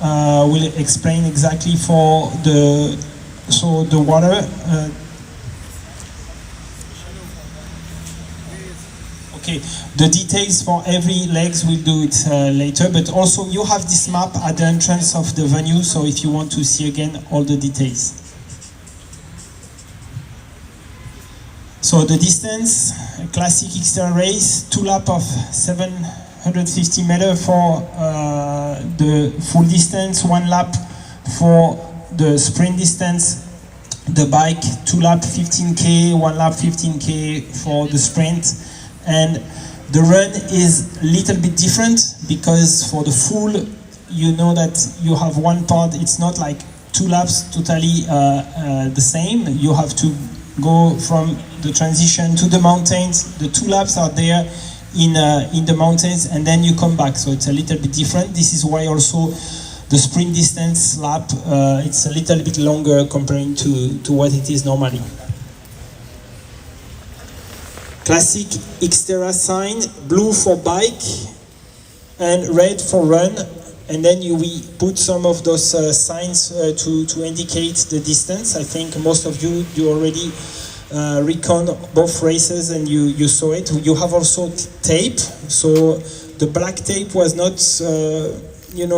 will explain exactly for the water. Okay, the details for every legs we'll do it later, but also you have this map at the entrance of the venue, so if you want to see again all the details. So the distance, a classic Xterra race, 2 laps of 750 meters for the full distance, 1 lap for the sprint distance. The bike, 2 lap 15k, 1 lap 15k for the sprint. And the run is a little bit different because for the full, you know that you have one part, it's not like 2 laps totally the same. You have to go from the transition to the mountains. The 2 laps are there in the mountains, and then you come back, so it's a little bit different. This is why also the sprint distance lap, it's a little bit longer comparing to what it is normally. Classic Xterra sign, blue for bike and red for run, and then we put some of those signs to indicate the distance. I think most of you already recon both races and you saw it. You have also tape, so the black tape was not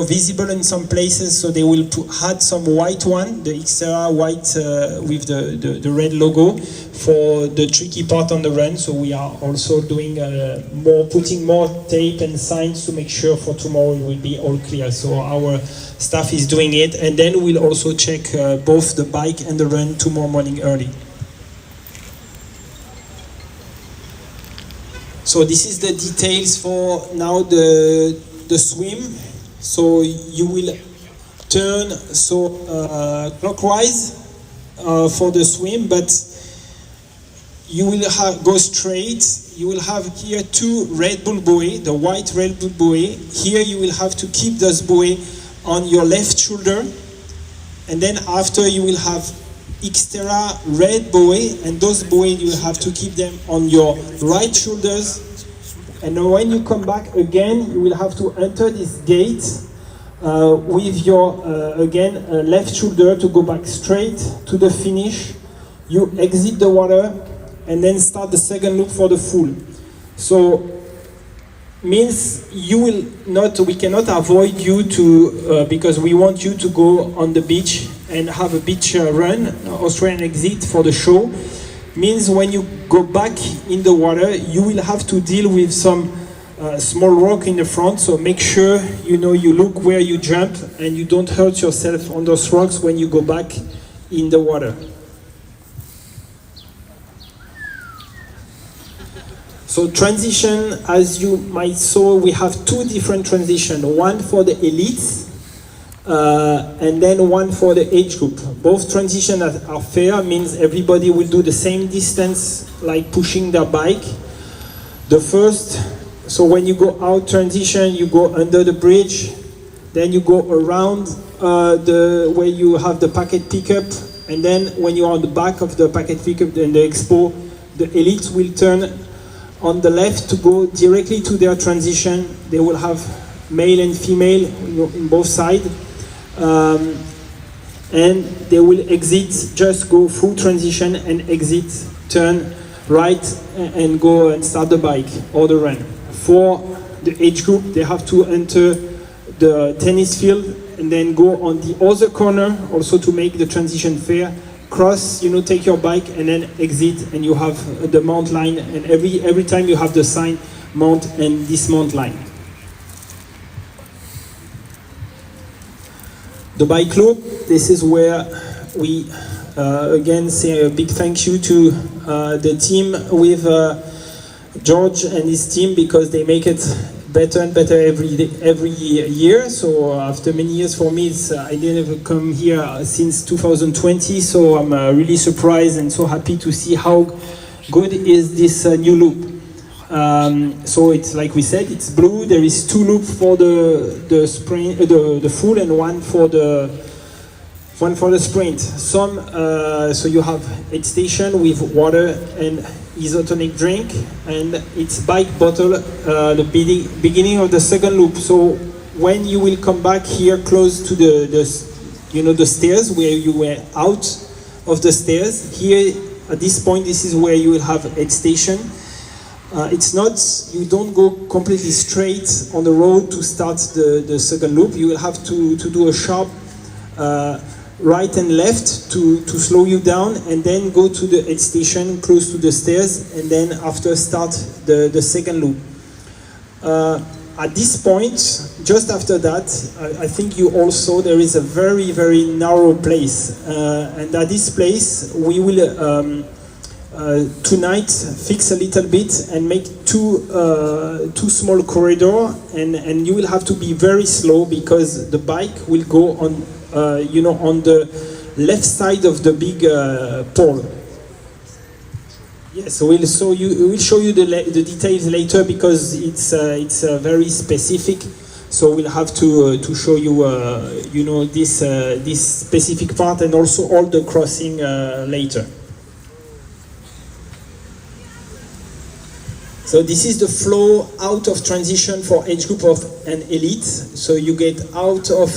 visible in some places, so they will add some white one, the Xterra white with the red logo for the tricky part on the run. So we are also doing putting more tape and signs to make sure for tomorrow it will be all clear. So our staff is doing it, and then we'll also check both the bike and the run tomorrow morning early. So this is the details for now the swim. So you will turn clockwise for the swim, but you will go straight. You will have here 2 Red Bull buoy, the white Red Bull buoy. Here you will have to keep those buoy on your left shoulder, and then after you will have Xterra red buoy, and those buoy you will have to keep them on your right shoulders. And when you come back again, you will have to enter this gate with your, left shoulder to go back straight to the finish. You exit the water and then start the second loop for the full. So, means we cannot avoid you to, because we want you to go on the beach and have a beach run, Australian exit for the show. Means when you go back in the water, you will have to deal with some small rock in the front, so make sure you look where you jump and you don't hurt yourself on those rocks when you go back in the water. So transition, as you might saw, we have 2 different transitions, one for the elites and then one for the age group. Both transitions are fair, means everybody will do the same distance like pushing their bike. The first, so when you go out transition, you go under the bridge, then you go around where you have the packet pickup, and then when you are on the back of the packet pickup in the expo, the elites will turn on the left to go directly to their transition. They will have male and female in both sides. And they will exit, just go full transition and exit, turn right and go and start the bike or the run. For the age group, they have to enter the tennis field and then go on the other corner also to make the transition fair. Cross, take your bike and then exit, and you have the mount line, and every time you have the sign mount and dismount line. The bike loop, this is where we again say a big thank you to the team with George and his team, because they make it better and better every year. So after many years for me, I didn't come here since 2020, so I'm really surprised and so happy to see how good is this new loop. So it's like we said, it's blue. There is 2 loops for the sprint, the full, and one for the sprint. So you have aid station with water and isotonic drink, and it's bike bottle the beginning of the second loop. So when you will come back here close to the stairs where you were out of the stairs, here at this point, this is where you will have aid station. It's not, you don't go completely straight on the road to start the second loop. You will have to do a sharp right and left to slow you down, and then go to the aid station close to the stairs, and then after start the second loop. At this point, just after that, I think you all saw there is a very, very narrow place. And at this place, we will tonight fix a little bit and make two small corridor, and you will have to be very slow because the bike will go on, on the left side of the big pole. Yes, we'll show you the details later because it's very specific. So we'll have to show you this specific part and also all the crossing later. So this is the flow out of transition for age group and elite. So you get out of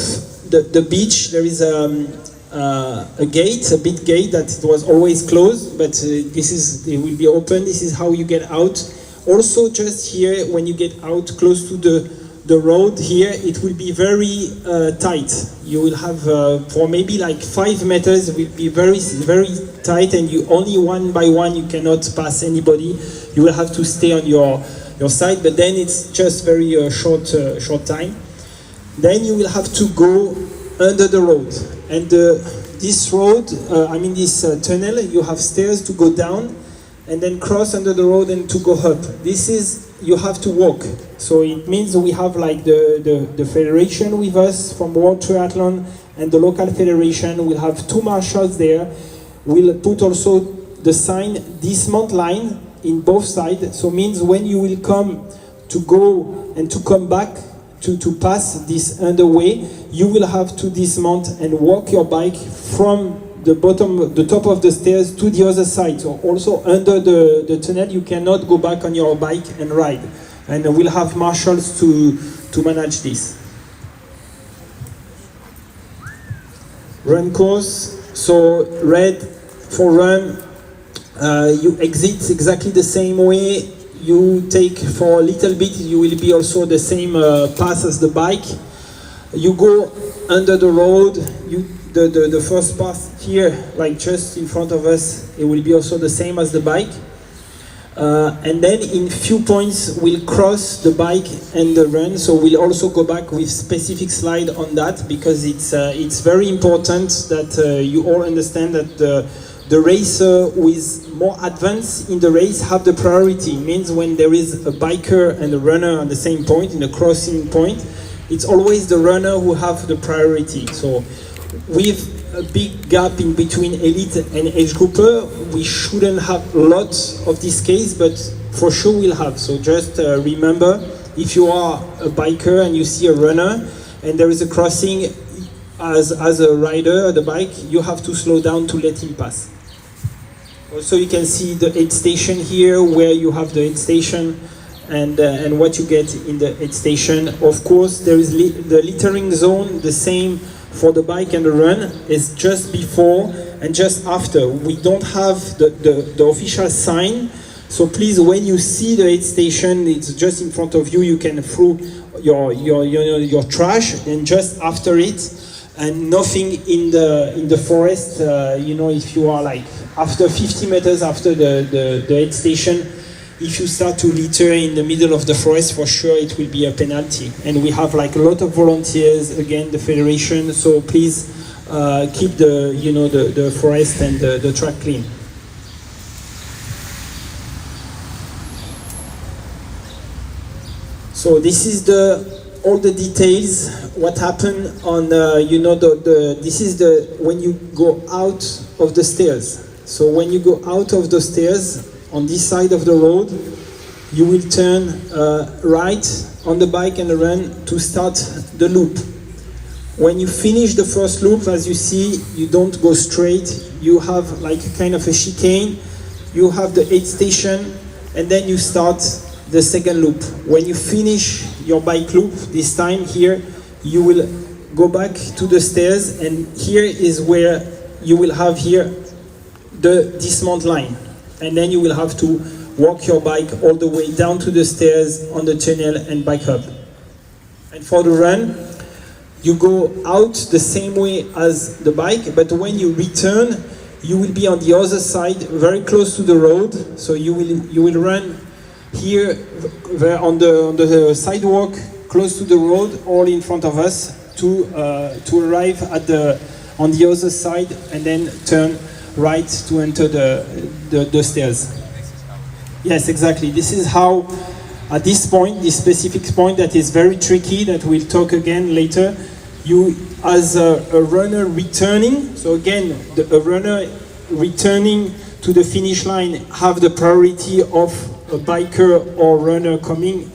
the beach. There is a gate, a big gate that was always closed, but it will be open. This is how you get out. Also, just here, when you get out close to the road here, it will be very tight. You will have for maybe like 5 meters. It will be very, very tight, and you only one by one. You cannot pass anybody. You will have to stay on your side, but then it's just very short time. Then you will have to go under the road, and this road, this tunnel, you have stairs to go down, and then cross under the road and to go up. This is, you have to walk. So it means we have like the federation with us from World Triathlon, and the local federation will have 2 marshals there. We'll put also the sign dismount line in both sides. So means when you will come to go and to come back to pass this underway, you will have to dismount and walk your bike from the top of the stairs to the other side. So also under the tunnel, you cannot go back on your bike and ride. And we'll have marshals to manage this. Run course. So red for run, you exit exactly the same way. You take for a little bit, you will be also the same path as the bike. You go under the road, the first path here, like just in front of us, it will be also the same as the bike. And then in few points, we'll cross the bike and the run, so we'll also go back with specific slide on that, because it's very important that you all understand that the racer with more advance in the race have the priority. It means when there is a biker and a runner at the same point, in the crossing point, it's always the runner who have the priority. So with a big gap in between elite and age grouper, we shouldn't have a lot of this case, but for sure we'll have. So just remember, if you are a biker and you see a runner and there is a crossing, as a rider, the bike, you have to slow down to let him pass. Also, you can see the aid station here, where you have the aid station and what you get in the aid station. Of course, there is the littering zone, the same for the bike and the run, is just before and just after. We don't have the official sign, so please, when you see the aid station, it's just in front of you. You can throw your trash, and just after it, and nothing in the forest. If you are like after 50 meters after the aid station, if you start to litter in the middle of the forest, for sure it will be a penalty. And we have like a lot of volunteers, again, the federation. So please keep the forest and the track clean. So this is all the details. What happened on this is when you go out of the stairs. So when you go out of the stairs on this side of the road, you will turn right on the bike and the run to start the loop. When you finish the first loop, as you see, you don't go straight. You have like a kind of a chicane. You have the aid station, and then you start the second loop. When you finish your bike loop, this time here, you will go back to the stairs, and here is where you will have here the dismount line. And then you will have to walk your bike all the way down to the stairs on the tunnel and back up. And for the run, you go out the same way as the bike, but when you return, you will be on the other side, very close to the road. So you will run here on the sidewalk, close to the road, all in front of us, to arrive on the other side, and then turn right to enter the stairs. Yes, exactly. This is how, at this point, this specific point that is very tricky, that we'll talk again later, you, as a runner returning, so again, a runner returning to the finish line have the priority of a biker or runner coming,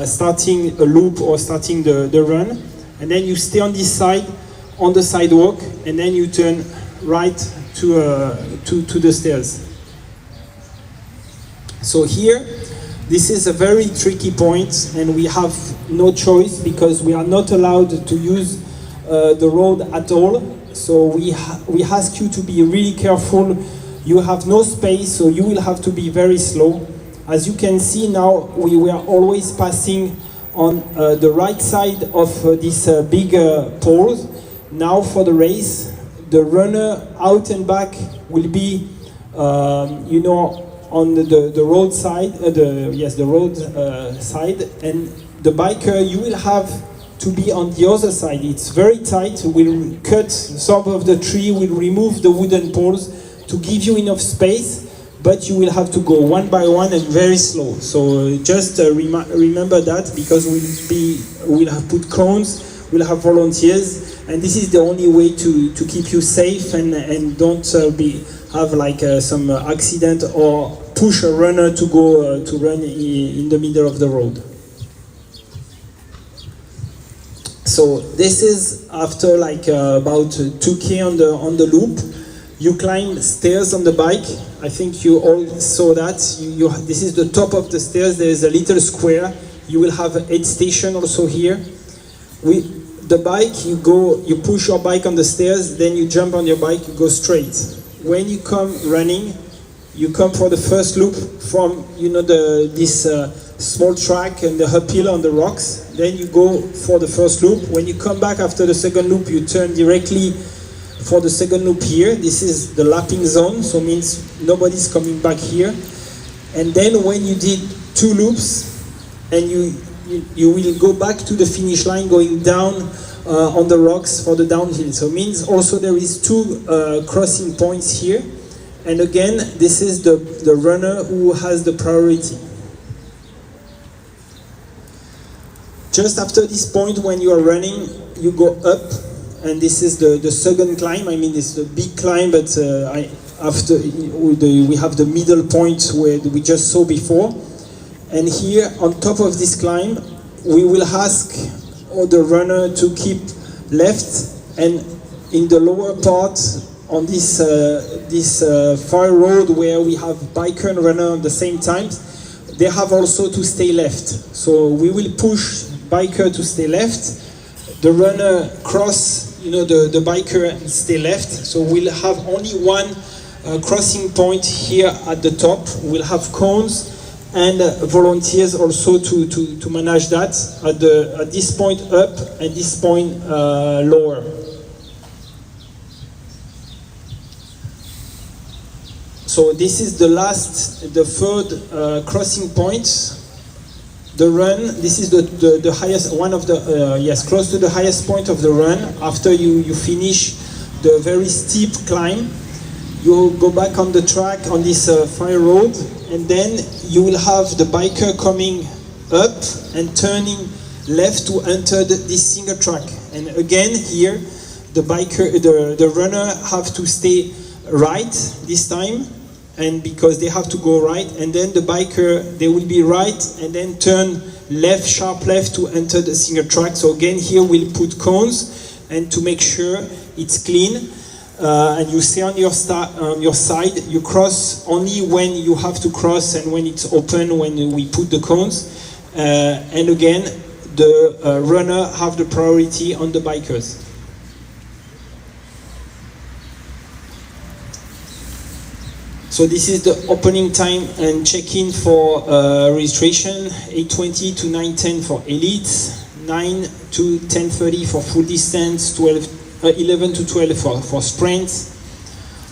starting a loop or starting the run. And then you stay on this side, on the sidewalk, and then you turn right to the stairs. So here, this is a very tricky point, and we have no choice because we are not allowed to use the road at all. So we ask you to be really careful. You have no space, so you will have to be very slow. As you can see now, we were always passing on the right side of this big poles. Now for the race, the runner out and back will be, on the road side, the road side, and the biker, you will have to be on the other side. It's very tight. We'll cut some of the tree, we'll remove the wooden poles to give you enough space, but you will have to go one by one and very slow. So just remember that, because we'll have put cones, we'll have volunteers, and this is the only way to keep you safe and don't have like some accident or push a runner to go to run in the middle of the road. So this is after like about 2K on the loop. You climb stairs on the bike. I think you all saw that. This is the top of the stairs. There is a little square. You will have an aid station also here. The bike, you push your bike on the stairs, then you jump on your bike, you go straight. When you come running, you come for the first loop from this small track and the uphill on the rocks. Then you go for the first loop. When you come back after the second loop, you turn directly for the second loop here. This is the lapping zone, so means nobody's coming back here. And then when you did 2 loops, and you will go back to the finish line going down on the rocks for the downhill. So it means also there is 2 crossing points here. And again, this is the runner who has the priority. Just after this point, when you are running, you go up, and this is the second climb. I mean, it's a big climb, but we have the middle point where we just saw before. And here, on top of this climb, we will ask the runner to keep left, and in the lower part, on this far road where we have biker and runner at the same time, they have also to stay left. So we will push biker to stay left, the runner cross, the biker and stay left. So we'll have only one crossing point here at the top. We'll have cones and volunteers also to manage that at this point up and this point lower. So this is the third crossing point. The run, this is the highest, one of the, close to the highest point of the run. After you finish the very steep climb, you go back on the track on this fire road, and then you will have the biker coming up and turning left to enter this single track. And again here, the runner have to stay right this time, and because they have to go right, and then the biker, they will be right and then turn left, sharp left to enter the single track. So again here we'll put cones and to make sure it's clean. and you stay on your side. You cross only when you have to cross and when it's open, when we put the cones. And again, the runner have the priority on the bikers. So this is the opening time and check-in for registration, 8:20 to 9:10 for elites, 9 to 10:30 for full distance, 11 to 12 for sprints.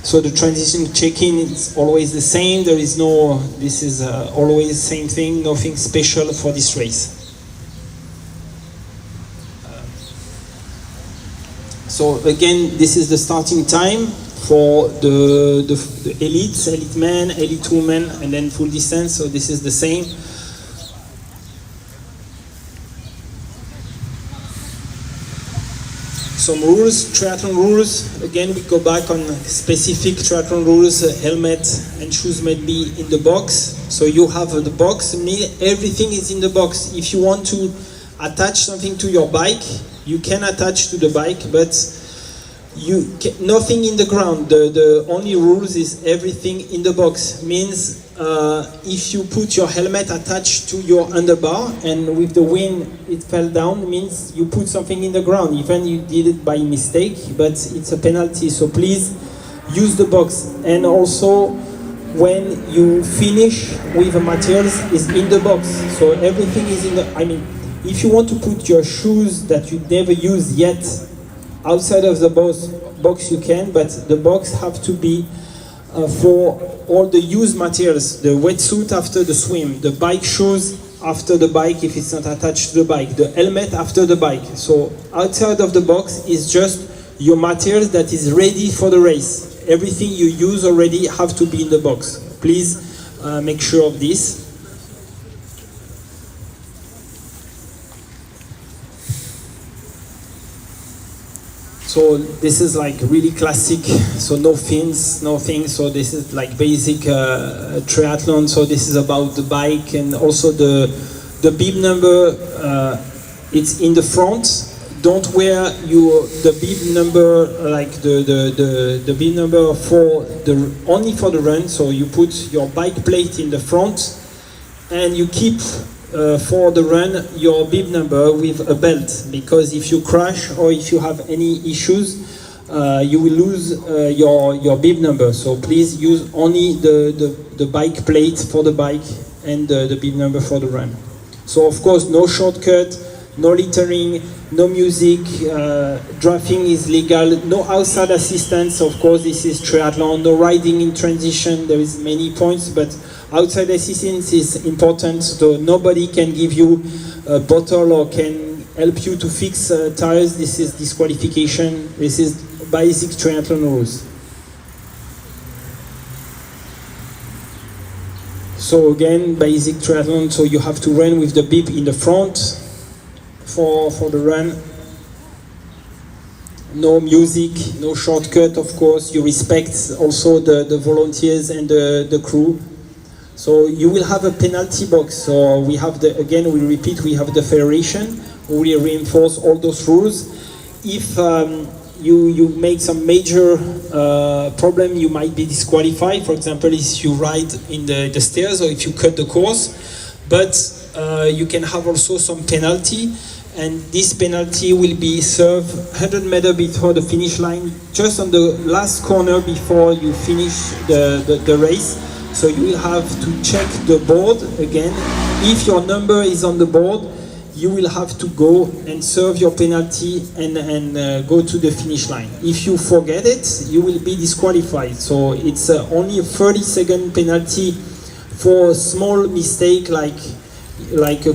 So the transition check-in is always the same. There is no, this is always the same thing, nothing special for this race. So again, this is the starting time for the elites, elite men, elite women, and then full distance. So this is the same. Some rules, triathlon rules. Again, we go back on specific triathlon rules. Helmet and shoes may be in the box. So you have the box. Everything is in the box. If you want to attach something to your bike, you can attach to the bike, but nothing in the ground. The only rules is everything in the box. Means if you put your helmet attached to your underbar and with the wind it fell down, means you put something in the ground, even you did it by mistake, but it's a penalty. So please use the box. And also when you finish with the materials is in the box. So everything is in the, I mean, if you want to put your shoes that you never used yet outside of the box you can, but the box have to be for all the used materials, the wetsuit after the swim, the bike shoes after the bike if it's not attached to the bike, the helmet after the bike. So outside of the box is just your materials that is ready for the race. Everything you use already have to be in the box. Please make sure of this. So this is like really classic, so no fins, nothing. So this is like basic triathlon. So this is about the bike, and also the bib number. It's in the front. Don't wear the bib number like the bib number for only for the run. So you put your bike plate in the front, and you keep. For the run, your bib number with a belt, because if you crash or if you have any issues, you will lose your bib number. So please use only the bike plate for the bike and the bib number for the run. So of course, no shortcut, no littering, no music, drafting is legal, no outside assistance. Of course, this is triathlon, no riding in transition. There is many points, but outside assistance is important, so nobody can give you a bottle or can help you to fix tires. This is disqualification. This is basic triathlon rules. So again, basic triathlon, so you have to run with the bib in the front for the run. No music, no shortcut, of course. You respect also the volunteers and the crew. So you will have a penalty box. So we have again, we repeat, we have the federation. We reinforce all those rules. If you make some major problem, you might be disqualified. For example, if you ride in the stairs or if you cut the course. But you can have also some penalty. And this penalty will be served 100 meters before the finish line, just on the last corner before you finish the race. So you will have to check the board again. If your number is on the board, you will have to go and serve your penalty and go to the finish line. If you forget it, you will be disqualified. So it's only a 30-second penalty for a small mistake like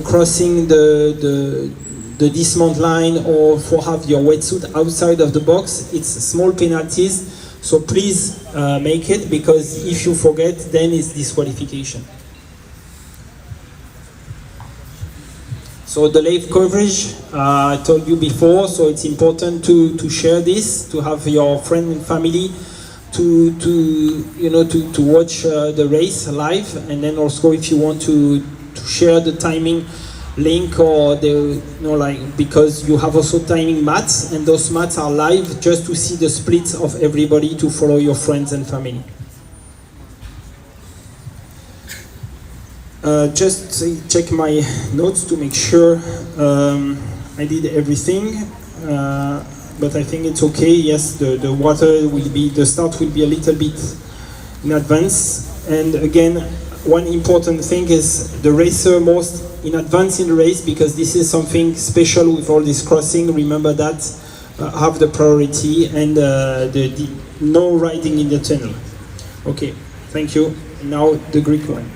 crossing the dismount line or for have your wetsuit outside of the box. It's small penalties. So please make it, because if you forget, then it's disqualification. So the live coverage, I told you before, so it's important to share this, to have your friend and family to watch the race live, and then also if you want to share the timing link or like, because you have also timing mats, and those mats are live just to see the splits of everybody, to follow your friends and family. Just check my notes to make sure I did everything, but I think it's okay. Yes, the water will be, the start will be a little bit in advance, and again, one important thing is the racer most in advance in the race, because this is something special with all this crossing. Remember that, have the priority, and the no riding in the tunnel. Okay, thank you. Now the Greek one.